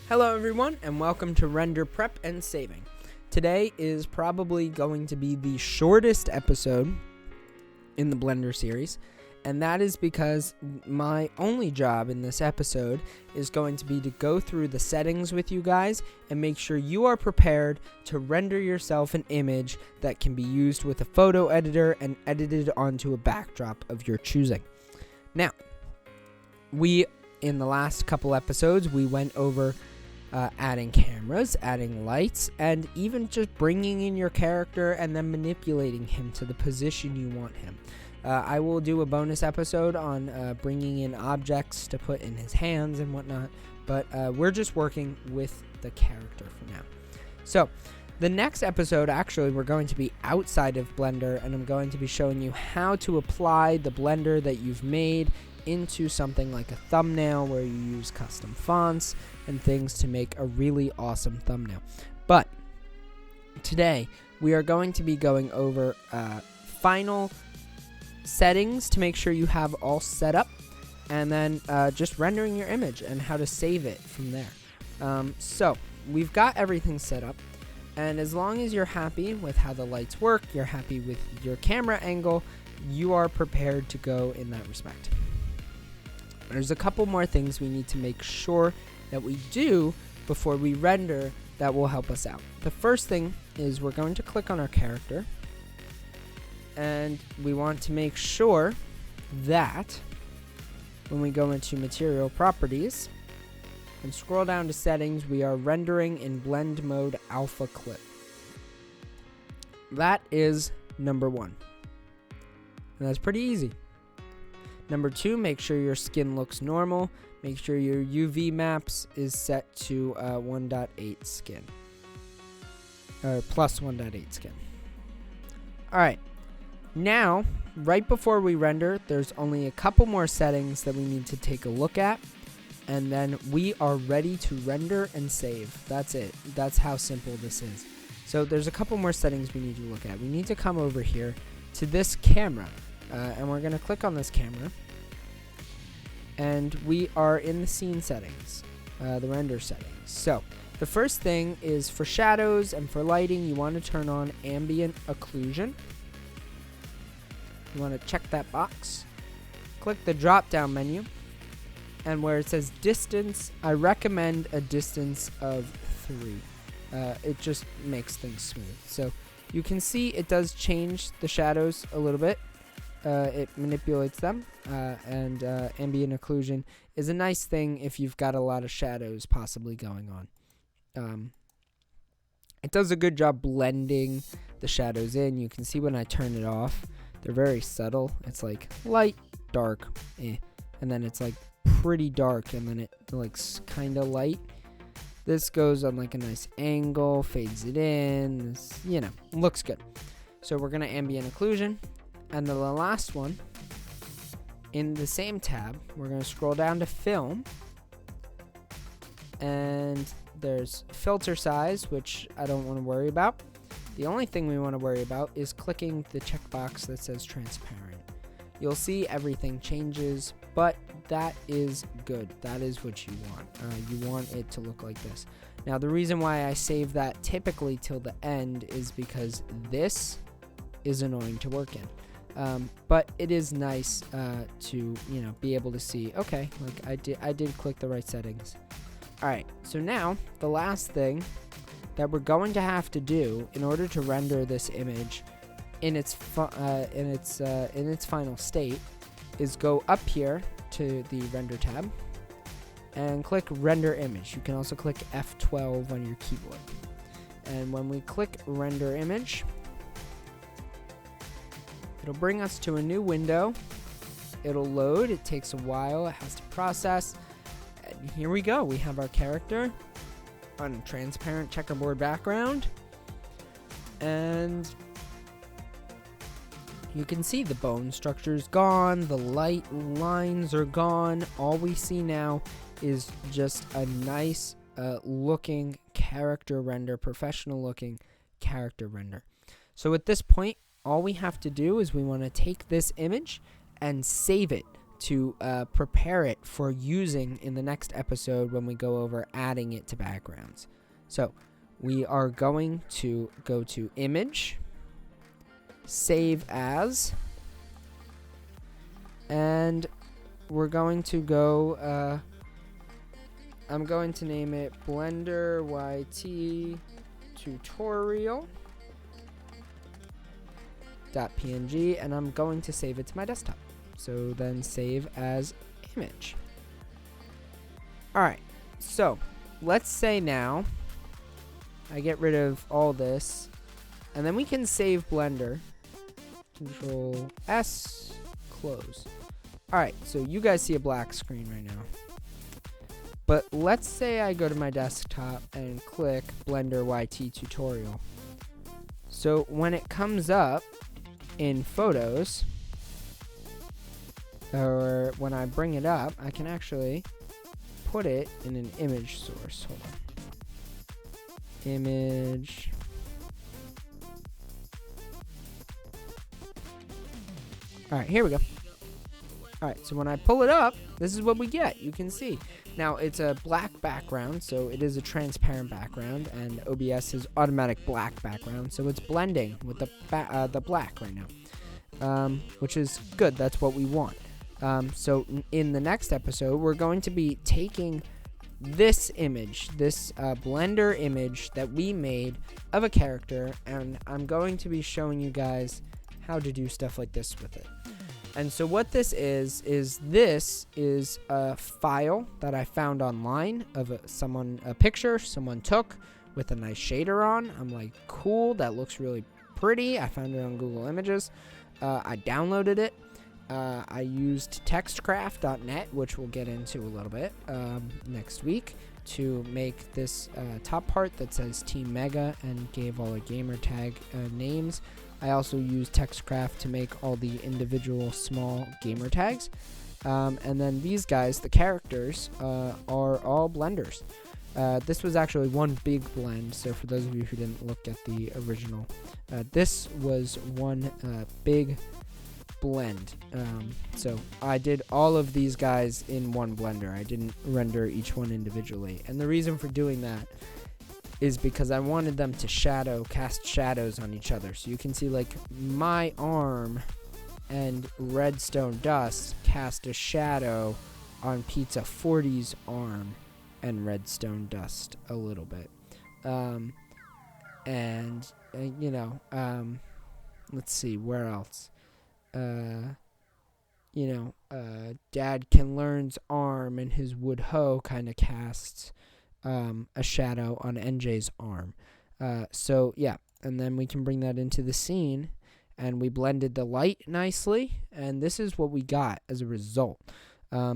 Hello everyone and welcome to Render Prep and Saving. Today is probably going to be the shortest episode in the Blender series, and that is because my only job in this episode is going to be to go through the settings with you guys and make sure you are prepared to render yourself an image that can be used with a photo editor and edited onto a backdrop of your choosing. Now, in the last couple episodes, we went over adding cameras, adding lights, and even just bringing in your character and then manipulating him to the position you want him. I will do a bonus episode on bringing in objects to put in his hands and whatnot, but we're just working with the character for now. So, the next episode, actually, we're going to be outside of Blender, and I'm going to be showing you how to apply the Blender that you've made into something like a thumbnail where you use custom fonts and things to make a really awesome thumbnail. But today we are going to be going over final settings to make sure you have all set up, and then just rendering your image and how to save it from there. So we've got everything set up, and as long as you're happy with how the lights work, you're happy with your camera angle, you are prepared to go in that respect. There's a couple more things we need to make sure that we do before we render that will help us out. The first thing is we're going to click on our character, and we want to make sure that when we go into material properties and scroll down to settings, we are rendering in blend mode alpha clip. That is number one, and that's pretty easy. Number two, make sure your skin looks normal. Make sure your UV maps is set to 1.8 skin. Or plus 1.8 skin. Alright. Now, right before we render, there's only a couple more settings that we need to take a look at. And then we are ready to render and save. That's it. That's how simple this is. So there's a couple more settings we need to look at. We need to come over here to this camera. And we're going to click on this camera, and we are in the scene settings, the render settings. So the first thing is for shadows and for lighting, you want to turn on ambient occlusion. You want to check that box, click the drop down menu, and where it says distance, I recommend a distance of 3. It just makes things smooth. So you can see it does change the shadows a little bit. It manipulates them, and ambient occlusion is a nice thing if you've got a lot of shadows possibly going on. It does a good job blending the shadows in. You can see when I turn it off, they're very subtle. It's like light, dark, and then it's like pretty dark, and then it like kind of light. This goes on like a nice angle, fades it in, this, looks good. So we're gonna ambient occlusion. And then the last one, in the same tab, we're going to scroll down to film, and there's filter size, which I don't want to worry about. The only thing we want to worry about is clicking the checkbox that says transparent. You'll see everything changes, but that is good. That is what you want. You want it to look like this. Now, the reason why I save that typically till the end is because this is annoying to work in. But it is nice to be able to see, okay, like I did click the right settings. Alright, so now the last thing that we're going to have to do in order to render this image in its final state is go up here to the render tab and click render image. You can also click F12 on your keyboard. And when we click render image, it'll bring us to a new window. It'll load. It takes a while. It has to process. And here we go. We have our character on a transparent checkerboard background. And you can see the bone structure's gone. The light lines are gone. All we see now is just a nice looking character render, professional looking character render. So at this point, all we have to do is we want to take this image and save it to prepare it for using in the next episode when we go over adding it to backgrounds. So we are going to go to Image, Save As, and we're going to go, I'm going to name it Blender YT Tutorial .png, and I'm going to save it to my desktop. So then save as image. Alright, so let's say now I get rid of all this, and then we can save Blender. Control S, close. Alright, so you guys see a black screen right now. But let's say I go to my desktop and click Blender YT Tutorial. So when it comes up in Photos, or when I bring it up, I can actually put it in an image source. Hold on. Image. Alright, here we go. Alright, so when I pull it up, this is what we get. You can see. Now, it's a black background, so it is a transparent background, and OBS is automatic black background, so it's blending with the black right now, which is good. That's what we want. So in the next episode, we're going to be taking this image, this Blender image that we made of a character, and I'm going to be showing you guys how to do stuff like this with it. And so what this is this is a file that I found online of a picture someone took with a nice shader on. I'm like, cool, that looks really pretty. I found it on Google Images. I downloaded it. I used textcraft.net, which we'll get into a little bit next week, to make this top part that says Team Mega and gave all the gamer tag names. I also used TextCraft to make all the individual small gamer tags. And then these guys, the characters, are all blenders. This was actually one big blend, so for those of you who didn't look at the original, this was one big blend. So I did all of these guys in one blender. I didn't render each one individually. And the reason for doing that is because I wanted them to cast shadows on each other. So you can see, like, my arm and Redstone Dust cast a shadow on Pizza 40's arm and Redstone Dust a little bit. Let's see, where else? Dad Can Learn's arm and his wood hoe kind of casts a shadow on NJ's arm. So yeah, and then we can bring that into the scene, and we blended the light nicely, and this is what we got as a result.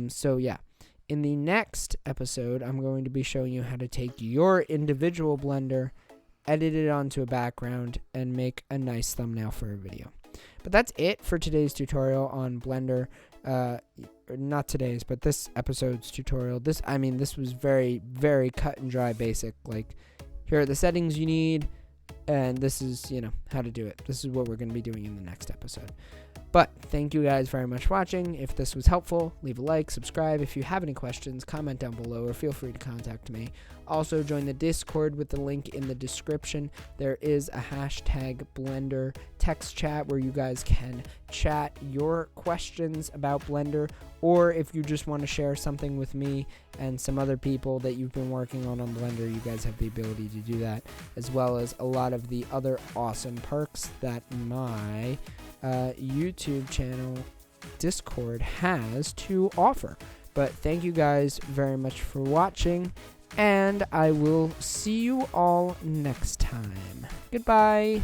So yeah, in the next episode, I'm going to be showing you how to take your individual blender, edit it onto a background, and make a nice thumbnail for a video. But that's it for today's tutorial on Blender. Not today's, but this episode's tutorial. This was very, very cut and dry basic. Like, here are the settings you need, and this is, how to do it. This is what we're going to be doing in the next episode. But thank you guys very much for watching. If this was helpful, leave a like, subscribe. If you have any questions, comment down below, or feel free to contact me. Also, join the Discord with the link in the description. There is a hashtag Blender text chat where you guys can chat your questions about Blender, or if you just want to share something with me and some other people that you've been working on Blender, you guys have the ability to do that, as well as a lot of the other awesome perks that my YouTube channel Discord has to offer. But thank you guys very much for watching, and I will see you all next time. Goodbye.